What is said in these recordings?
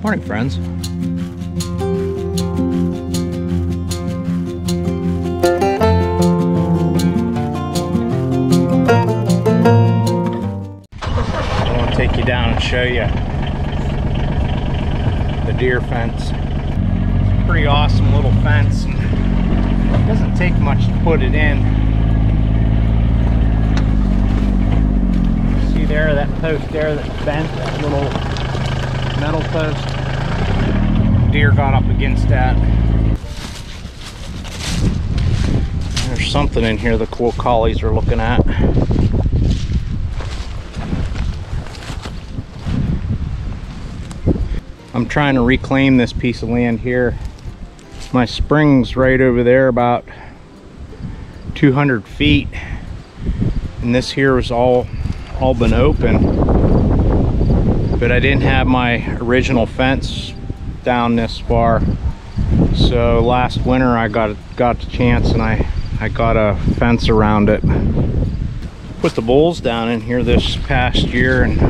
Morning, friends. I want to take you down and show you the deer fence. Pretty awesome little fence. It doesn't take much to put it in. See there, that post there that's bent, that little metal post. Deer got up against that. There's something in here the cool collies are looking at. I'm trying to reclaim this piece of land here. My spring's right over there, about 200 feet, and this here was all been open, but I didn't have my original fence down this far. So last winter I got the chance, and I got a fence around it. Put the bulls down in here this past year, and I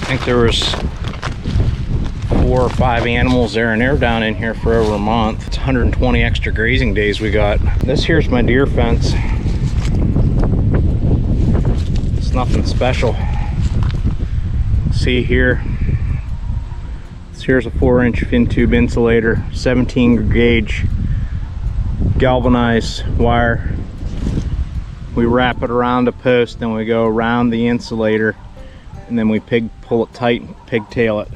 think there was 4 or 5 animals there, and they're down in here for over a month. It's 120 extra grazing days we got. This here's my deer fence. It's nothing special. See here, here's a 4-inch fin tube insulator, 17 gauge galvanized wire. We wrap it around a post, then we go around the insulator, and then we pull it tight and pigtail it.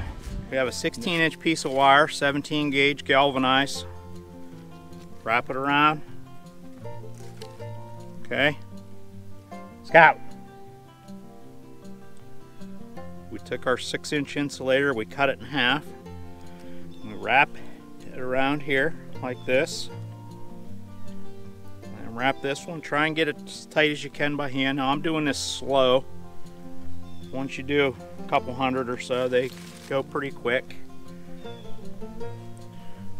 We have a 16-inch piece of wire, 17 gauge galvanized. Wrap it around. Okay. Scout. We took our 6-inch insulator, we cut it in half. We wrap it around here like this. And wrap this one. Try and get it as tight as you can by hand. Now I'm doing this slow. Once you do a couple hundred or so, they go pretty quick.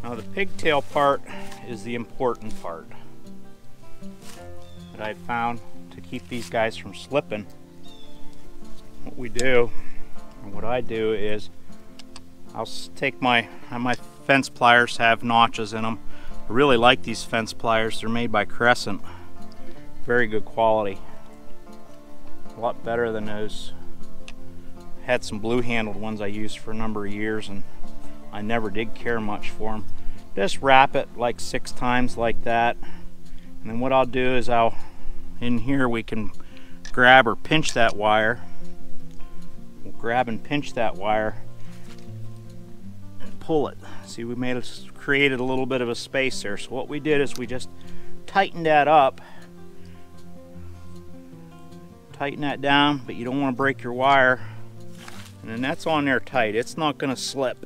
Now the pigtail part is the important part that I found to keep these guys from slipping. What we do, or what I do, is I'll take my fence pliers have notches in them. I really like these fence pliers. They're made by Crescent. Very good quality. A lot better than those. Had some blue handled ones I used for a number of years, and I never did care much for them. Just wrap it like 6 times like that, and then what I'll do is in here we can grab or pinch that wire. We'll grab and pinch that wire and pull it. See, we created a little bit of a space there. So what we did is we just tightened that up. Tighten that down, but you don't want to break your wire. And then that's on there tight. It's not going to slip.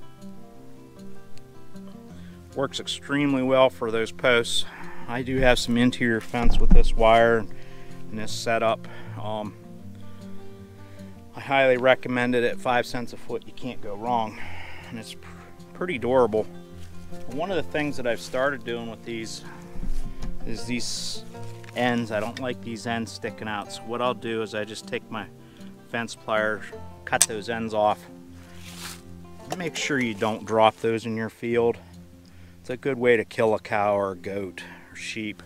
Works extremely well for those posts. I do have some interior fence with this wire and this setup. I highly recommend it at 5 cents a foot. You can't go wrong, and it's pretty durable. One of the things that I've started doing with these is these ends. I don't like these ends sticking out, so what I'll do is I just take my fence pliers, cut those ends off. Make sure you don't drop those in your field. It's a good way to kill a cow or a goat or sheep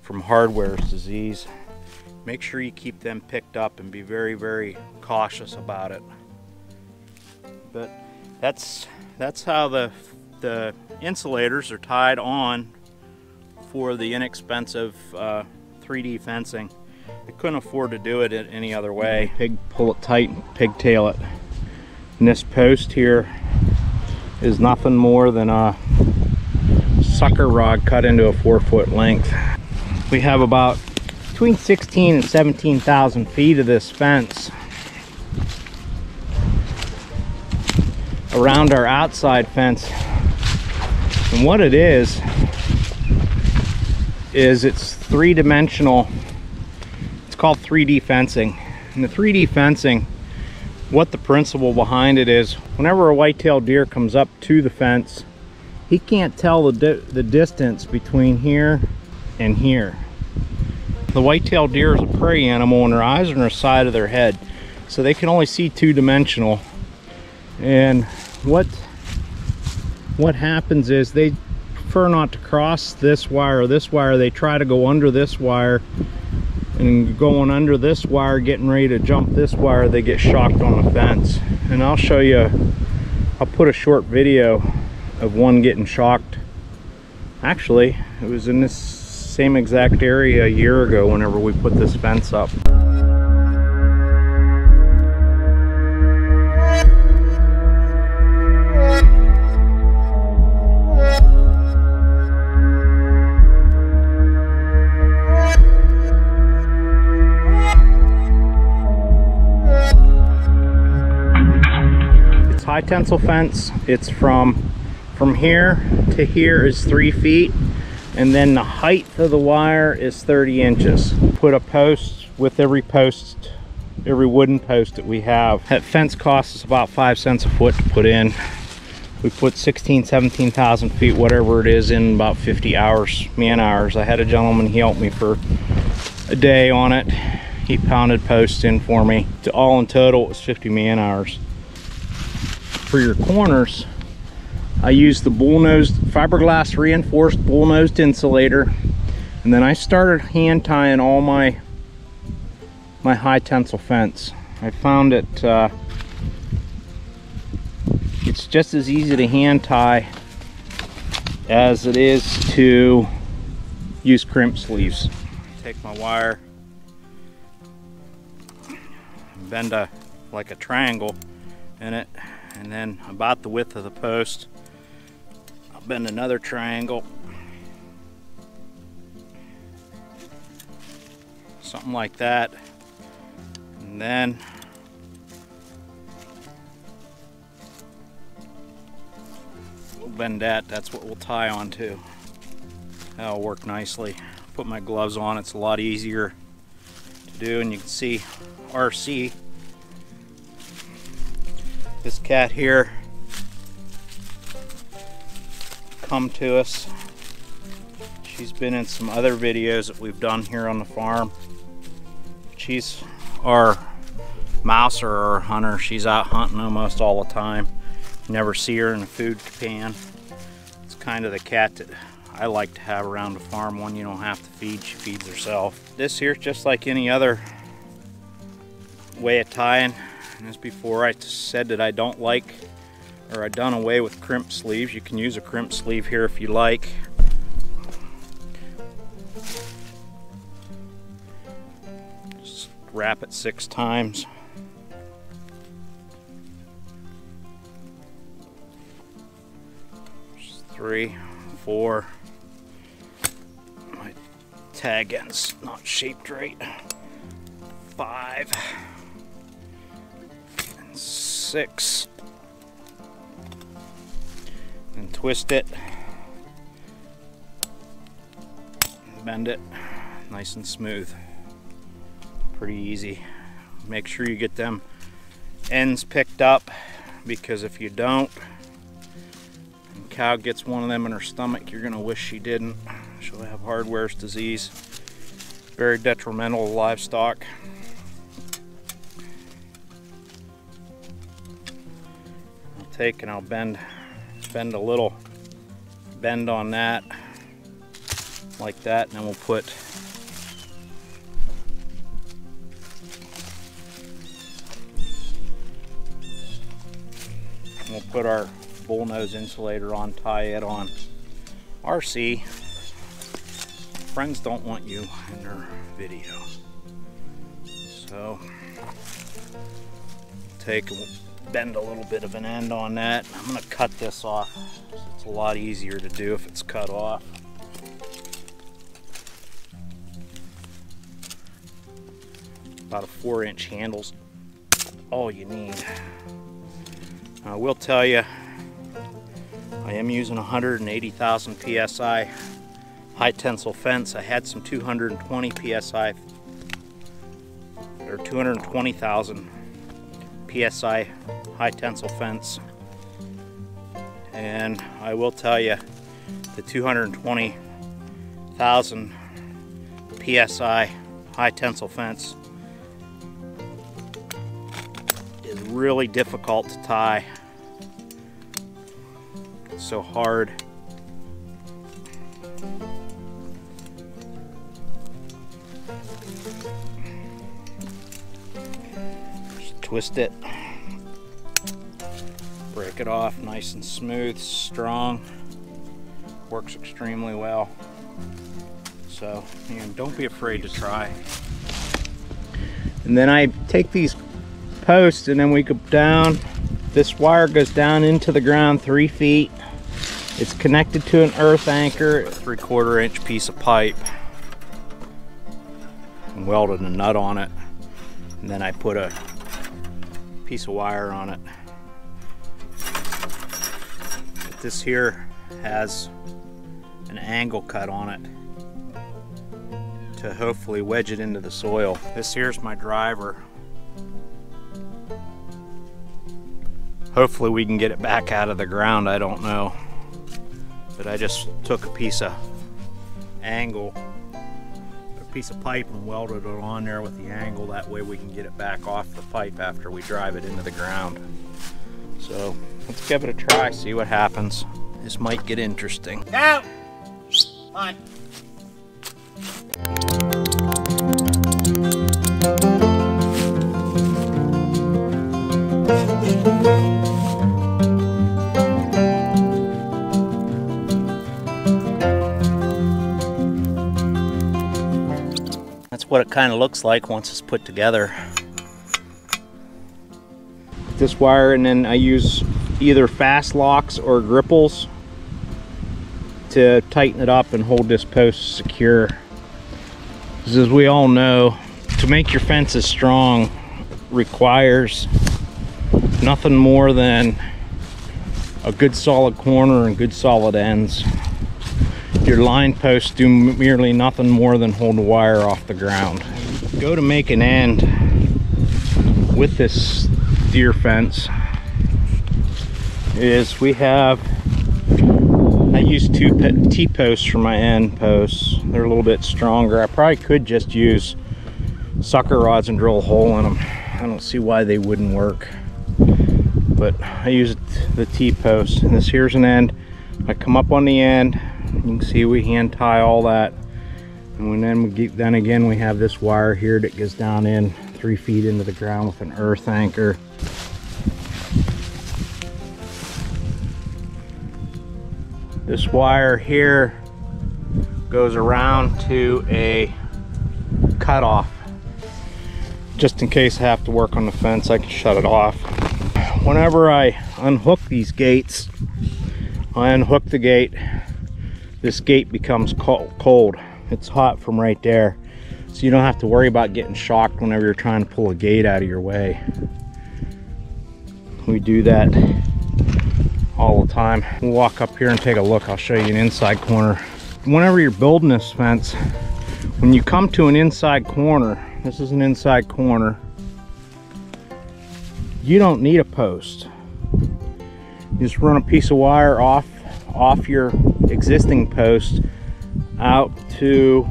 from hardware's disease. Make sure you keep them picked up and be very, very cautious about it. But that's how the insulators are tied on for the inexpensive 3D fencing. I couldn't afford to do it any other way. Pull it tight and pigtail it. And this post here is nothing more than a sucker rod cut into a 4-foot length. We have about between 16 and 17,000 feet of this fence around our outside fence. And what it is it's 3-dimensional. It's called 3D fencing. And the 3D fencing, what the principle behind it is, whenever a white-tailed deer comes up to the fence, he can't tell the distance between here and here. The white-tailed deer is a prey animal, and their eyes are on the side of their head, so they can only see 2-dimensional. And what happens is they prefer not to cross this wire or this wire. They try to go under this wire, and going under this wire, getting ready to jump this wire, they get shocked on the fence. And I'll show you, I'll put a short video of one getting shocked. Actually, it was in this same exact area a year ago whenever we put this fence up. High tensile fence. It's from here to here is 3 feet, and then the height of the wire is 30 inches. Put a post with every wooden post that we have. That fence costs us about 5 cents a foot to put in. We put 17,000 feet, whatever it is, in about 50 hours, man hours. I had a gentleman, he helped me for a day on it. He pounded posts in for me. All in total, it was 50 man hours. For your corners, I use the bull-nosed fiberglass reinforced bull-nosed insulator, and then I started hand tying all my high tensile fence. I found it it's just as easy to hand tie as it is to use crimp sleeves. Take my wire, bend like a triangle in it, and then about the width of the post, I'll bend another triangle, something like that, and then we'll bend that. That's what we'll tie onto. That'll work nicely. Put my gloves on, it's a lot easier to do, and you can see RC. This cat here come to us. She's been in some other videos that we've done here on the farm. She's our mouser or our hunter. She's out hunting almost all the time. You never see her in a food pan. It's kind of the cat that I like to have around the farm. One you don't have to feed, she feeds herself. This here is just like any other way of tying. As before, I said that I don't like, or I done away with crimp sleeves. You can use a crimp sleeve here if you like. Just wrap it 6 times. Just 3, 4. My tag end's not shaped right. 5. 6, and twist it, bend it nice and smooth. Pretty easy. Make sure you get them ends picked up, because if you don't, and cow gets one of them in her stomach, you're gonna wish she didn't. She'll have hardware's disease. Very detrimental to livestock. Take and I'll bend a little bend on that, like that, and then we'll put our bull-nose insulator on, tie it on. RC, friends don't want you in their video, so take and bend a little bit of an end on that. I'm going to cut this off. It's a lot easier to do if it's cut off. About a 4-inch handle's all you need. I will tell you, I am using 180,000 psi high tensile fence. I had some 220 psi or 220,000 psi high tensile fence, and I will tell you the 220,000 psi high tensile fence is really difficult to tie. It's so hard. Just twist it. Break it off nice and smooth, strong. Works extremely well. So, don't be afraid to try. And then I take these posts and then we go down. This wire goes down into the ground 3 feet. It's connected to an earth anchor, a 3/4 inch piece of pipe, and welded a nut on it. And then I put a piece of wire on it. But this here has an angle cut on it to hopefully wedge it into the soil. This here's my driver. Hopefully we can get it back out of the ground, I don't know. But I just took a piece of angle, a piece of pipe, and welded it on there with the angle. That way we can get it back off the pipe after we drive it into the ground. So let's give it a try, see what happens. This might get interesting. Go! On. That's what it kind of looks like once it's put together. This wire, and then I use either fast locks or gripples to tighten it up and hold this post secure. Because as we all know, to make your fences strong requires nothing more than a good solid corner and good solid ends. Your line posts do merely nothing more than hold the wire off the ground. Go to make an end with this deer fence is we have, I use 2 T-posts for my end posts. They're a little bit stronger. I probably could just use sucker rods and drill a hole in them. I don't see why they wouldn't work. But I use the T-post. And this here's an end. I come up on the end. You can see we hand tie all that. And then again we have this wire here that goes down in 3 feet into the ground with an earth anchor. This wire here goes around to a cutoff. Just in case I have to work on the fence, I can shut it off. Whenever I unhook these gates, I unhook the gate, this gate becomes cold. It's hot from right there. So you don't have to worry about getting shocked whenever you're trying to pull a gate out of your way. We do that all the time. We'll walk up here and take a look. I'll show you an inside corner. Whenever you're building this fence, when you come to an inside corner, this is an inside corner, you don't need a post. You just run a piece of wire off your existing post out to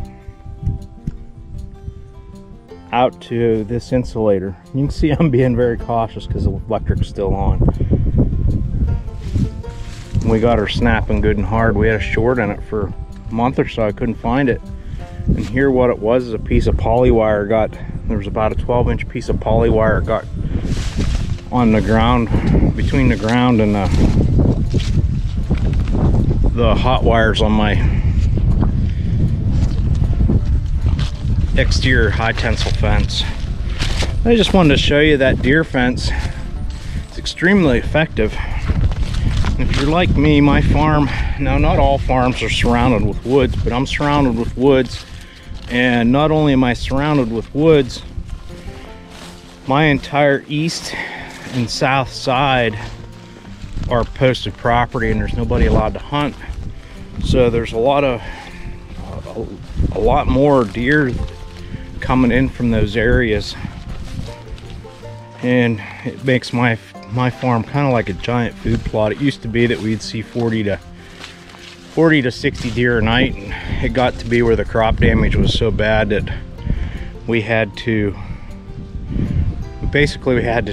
this insulator. You can see I'm being very cautious because the electric's still on. We got her snapping good and hard. We had a short in it for a month or so. I couldn't find it. And here what it was is a piece of poly wire there was about a 12-inch piece of poly wire got on the ground, between the ground and the hot wires on my exterior high tensile fence. I just wanted to show you that deer fence. It's extremely effective. If you're like me, my farm, now not all farms are surrounded with woods, but I'm surrounded with woods. And not only am I surrounded with woods, my entire east and south side are posted property and there's nobody allowed to hunt. So there's a lot more deer coming in from those areas. And it makes my farm kind of like a giant food plot. It used to be that we'd see 40 to 60 deer a night, and it got to be where the crop damage was so bad that we had to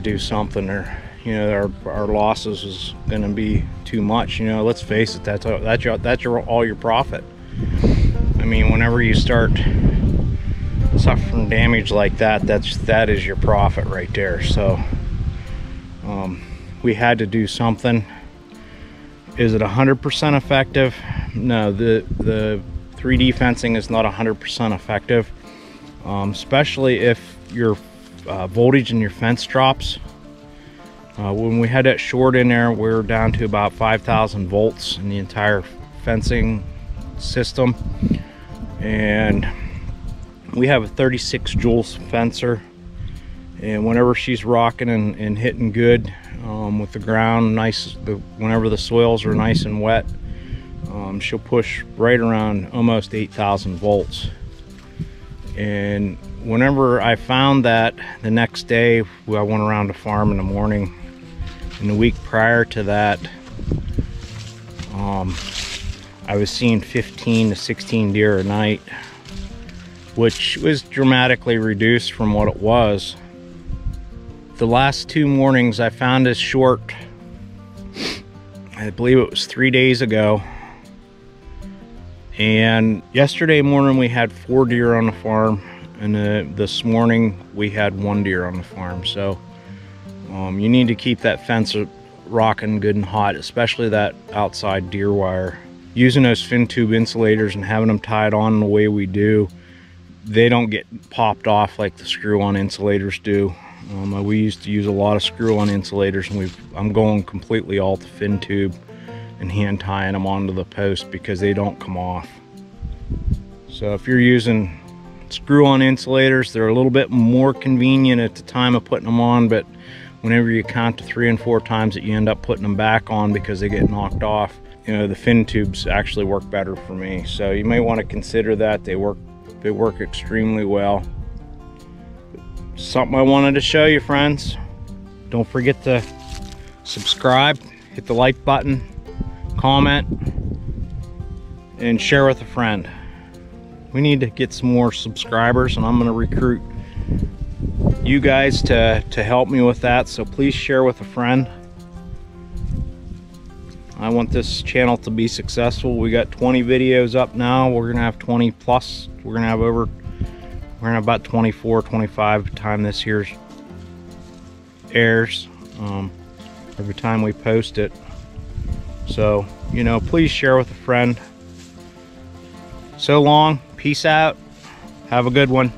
do something, or you know, our losses was going to be too much. You know, let's face it, that's all your profit. I mean, whenever you start suffering damage like that, that is your profit right there. So we had to do something. Is it 100% effective? No, the 3D fencing is not 100% effective, especially if your voltage in your fence drops. When we had that short in there, we were down to about 5,000 volts in the entire fencing system, and we have a 36 joules fencer, and whenever she's rocking and hitting good with the ground nice, whenever the soils are nice and wet, she'll push right around almost 8,000 volts. And whenever I found that, the next day I went around the farm in the morning, and the week prior to that I was seeing 15 to 16 deer a night, which was dramatically reduced from what it was. The last 2 mornings I found this short, I believe it was 3 days ago, and yesterday morning we had 4 deer on the farm, and this morning we had 1 deer on the farm. So you need to keep that fence rocking good and hot, especially that outside deer wire. Using those fin tube insulators and having them tied on the way we do, they don't get popped off like the screw-on insulators do. We used to use a lot of screw-on insulators, and I'm going completely all to fin tube and hand tying them onto the post because they don't come off. So if you're using screw-on insulators, they're a little bit more convenient at the time of putting them on, but whenever you count to 3 and 4 times that you end up putting them back on because they get knocked off, you know, the fin tubes actually work better for me. So you may want to consider that. They work extremely well. Something I wanted to show you, friends. Don't forget to subscribe, hit the like button, comment, and share with a friend. We need to get some more subscribers, and I'm going to recruit you guys to help me with that. So please share with a friend. I want this channel to be successful. We got 20 videos up now. We're gonna have 20 plus. We're gonna have about 24, 25 by the time this year's airs, every time we post it. So, you know, please share with a friend. So long, peace out, have a good one.